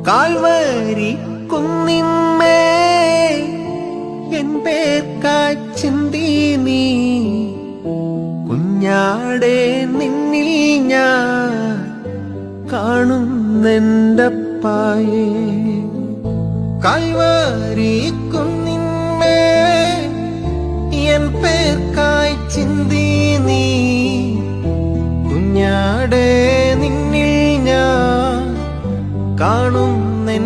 Calvary കുന്നിന്മേ N പേർക്കായി ചിന്തി നീ കുഞ്ഞാടെ നിന്നിൽ ഞാൻ കാണുന്നെൻ്റപ്പായേ. കാൽവരി കുന്നിന്മേ എൻ പേർക്കായി ചിന്തി നീ കുഞ്ഞാടെ നിന്നിൽ ഞാൻ കാണുന്നെൻ്റപ്പായേ.